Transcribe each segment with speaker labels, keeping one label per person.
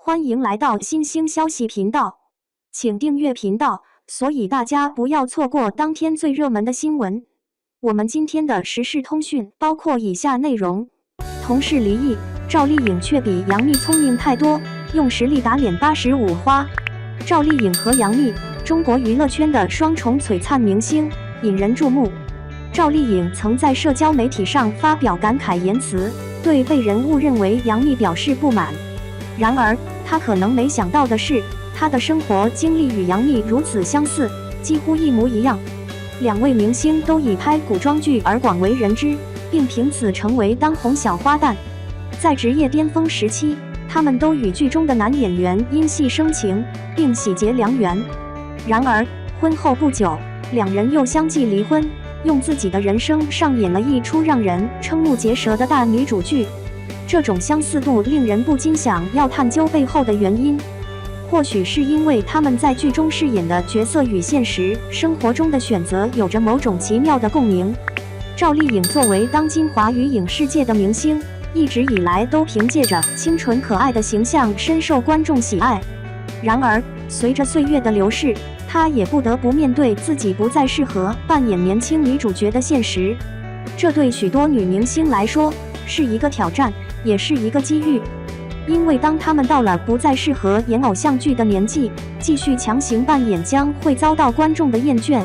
Speaker 1: 欢迎来到新兴消息频道，请订阅频道，所以大家不要错过当天最热门的新闻。我们今天的时事通讯包括以下内容：同事离异，赵丽颖却比杨幂聪明太多，用实力打脸85花。赵丽颖和杨幂，中国娱乐圈的双重璀璨明星，引人注目。赵丽颖曾在社交媒体上发表感慨言辞，对被人误认为杨幂表示不满。然而，她可能没想到的是，她的生活经历与杨幂如此相似，几乎一模一样。两位明星都以拍古装剧而广为人知，并凭此成为当红小花旦。在职业巅峰时期，他们都与剧中的男演员因戏生情，并喜结良缘。然而，婚后不久，两人又相继离婚，用自己的人生上演了一出让人瞠目结舌的大女主剧。这种相似度令人不禁想要探究背后的原因，或许是因为他们在剧中饰演的角色与现实生活中的选择有着某种奇妙的共鸣。赵丽颖作为当今华语影视界的明星，一直以来都凭借着清纯可爱的形象深受观众喜爱。然而，随着岁月的流逝，她也不得不面对自己不再适合扮演年轻女主角的现实。这对许多女明星来说是一个挑战，也是一个机遇。因为当她们到了不再适合演偶像剧的年纪，继续强行扮演将会遭到观众的厌倦。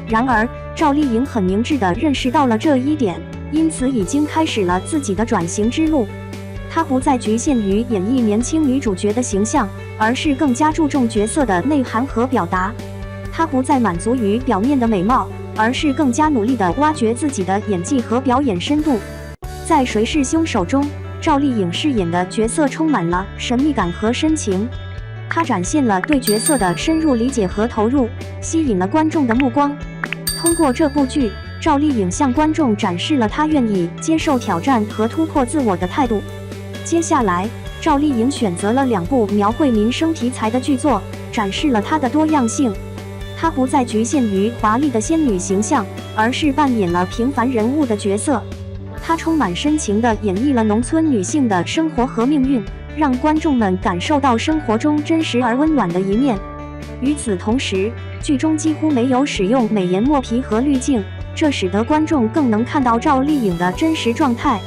Speaker 1: 然而，赵丽颖很明智地认识到了这一点，因此已经开始了自己的转型之路。她不再局限于演绎年轻女主角的形象，而是更加注重角色的内涵和表达。她不再满足于表面的美貌，而是更加努力地挖掘自己的演技和表演深度。在《谁是凶手》中，赵丽颖饰演的角色充满了神秘感和深情，她展现了对角色的深入理解和投入，吸引了观众的目光。通过这部剧，赵丽颖向观众展示了她愿意接受挑战和突破自我的态度。接下来，赵丽颖选择了2部描绘民生题材的剧作，展示了她的多样性。她不再局限于华丽的仙女形象，而是扮演了平凡人物的角色。她充满深情地演绎了农村女性的生活和命运，让观众们感受到生活中真实而温暖的一面。与此同时，剧中几乎没有使用美颜磨皮和滤镜，这使得观众更能看到赵丽颖的真实状态。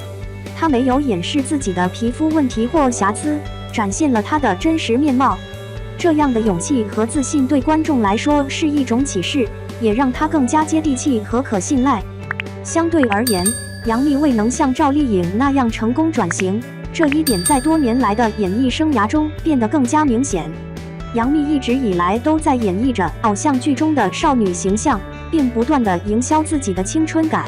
Speaker 1: 她没有掩饰自己的皮肤问题或瑕疵，展现了她的真实面貌。这样的勇气和自信对观众来说是一种启示，也让她更加接地气和可信赖。相对而言，杨幂未能像赵丽颖那样成功转型，这一点在多年来的演艺生涯中变得更加明显。杨幂一直以来都在演绎着偶像剧中的少女形象，并不断地营销自己的青春感。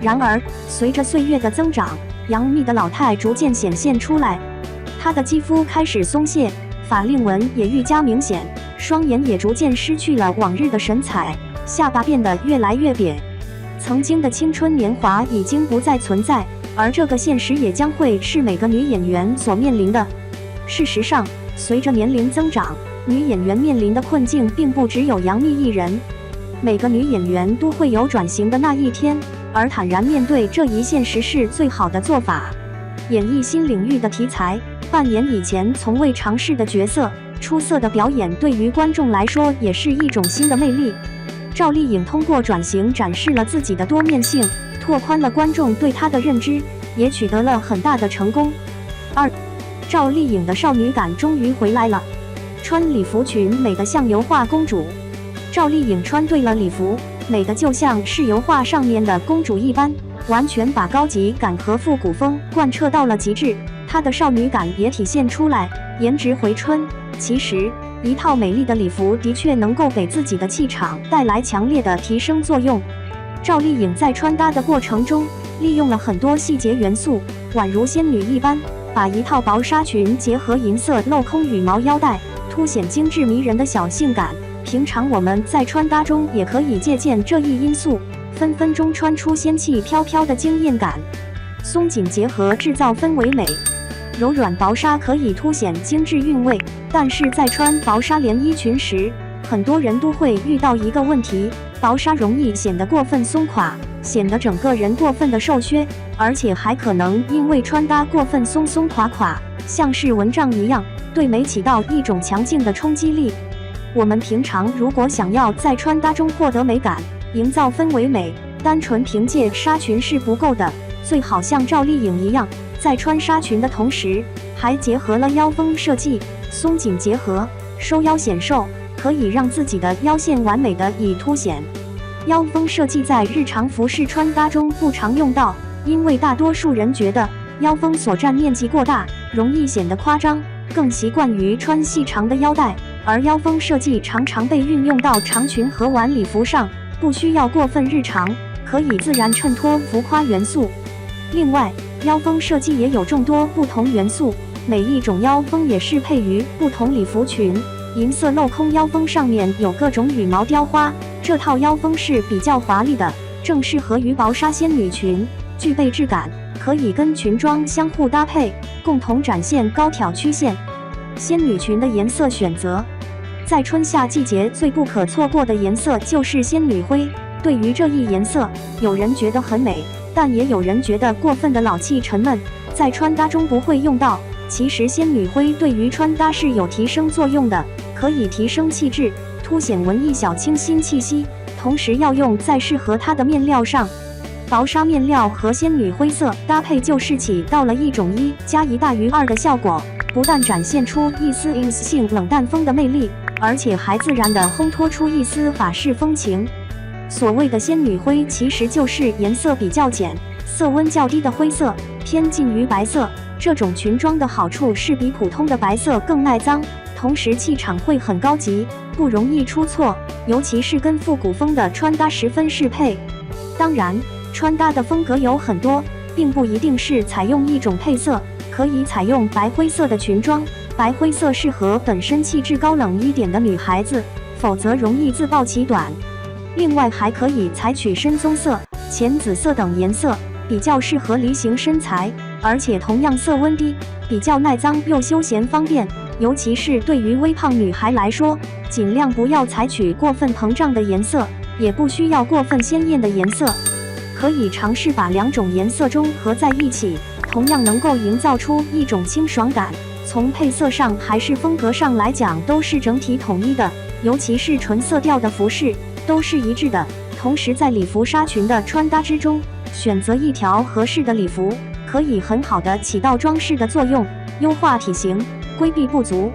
Speaker 1: 然而，随着岁月的增长，杨幂的老态逐渐显现出来，她的肌肤开始松懈，法令纹也愈加明显，双眼也逐渐失去了往日的神采，下巴变得越来越瘪。曾经的青春年华已经不再存在，而这个现实也将会是每个女演员所面临的。事实上，随着年龄增长，女演员面临的困境并不只有杨幂一人。每个女演员都会有转型的那一天，而坦然面对这一现实是最好的做法。演绎新领域的题材，扮演以前从未尝试的角色，出色的表演对于观众来说也是一种新的魅力。赵丽颖通过转型展示了自己的多面性，拓宽了观众对她的认知，也取得了很大的成功。2. 赵丽颖的少女感终于回来了，穿礼服裙美得像油画公主。赵丽颖穿对了礼服，美得就像是油画上面的公主一般，完全把高级感和复古风贯彻到了极致，她的少女感也体现出来，颜值回春。其实，一套美丽的礼服的确能够给自己的气场带来强烈的提升作用。赵丽颖在穿搭的过程中，利用了很多细节元素，宛如仙女一般，把一套薄纱裙结合银色镂空羽毛腰带，凸显精致迷人的小性感。平常我们在穿搭中也可以借鉴这一因素，分分钟穿出仙气飘飘的惊艳感。松紧结合制造氛围美，柔软薄纱可以凸显精致韵味，但是在穿薄纱连衣裙时，很多人都会遇到一个问题，薄纱容易显得过分松垮，显得整个人过分的瘦削，而且还可能因为穿搭过分松垮，像是蚊帐一样，对美起到一种强劲的冲击力。我们平常如果想要在穿搭中获得美感，营造氛围美，单纯凭借纱裙是不够的，最好像赵丽颖一样，在穿纱裙的同时，还结合了腰封设计，松紧结合，收腰显瘦，可以让自己的腰线完美的以凸显。腰封设计在日常服饰穿搭中不常用到，因为大多数人觉得腰封所占面积过大，容易显得夸张，更习惯于穿细长的腰带，而腰封设计常常被运用到长裙和晚礼服上，不需要过分日常，可以自然衬托浮夸元素。另外，腰封设计也有众多不同元素，每一种腰封也适配于不同礼服裙。银色镂空腰封上面有各种羽毛雕花，这套腰封是比较华丽的，正适合于薄纱仙女裙，具备质感，可以跟裙装相互搭配，共同展现高挑曲线。仙女裙的颜色选择，在春夏季节最不可错过的颜色就是仙女灰。对于这一颜色，有人觉得很美，但也有人觉得过分的老气沉闷，在穿搭中不会用到。其实仙女灰对于穿搭是有提升作用的，可以提升气质，凸显文艺小清新气息，同时要用在适合它的面料上。薄纱面料和仙女灰色搭配，就是起到了一种1加1大于2的效果，不但展现出一丝隐性冷淡风的魅力，而且还自然地烘托出一丝法式风情。所谓的仙女灰，其实就是颜色比较浅、色温较低的灰色，偏近于白色。这种裙装的好处是比普通的白色更耐脏，同时气场会很高级，不容易出错，尤其是跟复古风的穿搭十分适配。当然，穿搭的风格有很多，并不一定是采用一种配色，可以采用白灰色的裙装，白灰色适合本身气质高冷一点的女孩子，否则容易自暴其短。另外还可以采取深棕色、浅紫色等颜色，比较适合梨形身材，而且同样色温低，比较耐脏又休闲方便。尤其是对于微胖女孩来说，尽量不要采取过分膨胀的颜色，也不需要过分鲜艳的颜色，可以尝试把2种颜色中合在一起，同样能够营造出一种清爽感。从配色上还是风格上来讲，都是整体统一的，尤其是纯色调的服饰都是一致的。同时在礼服纱裙的穿搭之中，选择一条合适的礼服，可以很好的起到装饰的作用，优化体型，规避不足。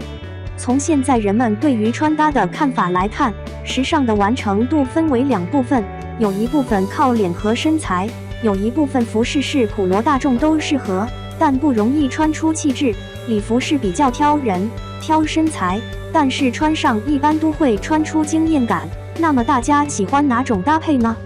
Speaker 1: 从现在人们对于穿搭的看法来看，时尚的完成度分为2部分，有一部分靠脸和身材，有一部分服饰是普罗大众都适合，但不容易穿出气质。礼服是比较挑人、挑身材，但是穿上一般都会穿出惊艳感。那么大家喜欢哪种搭配呢？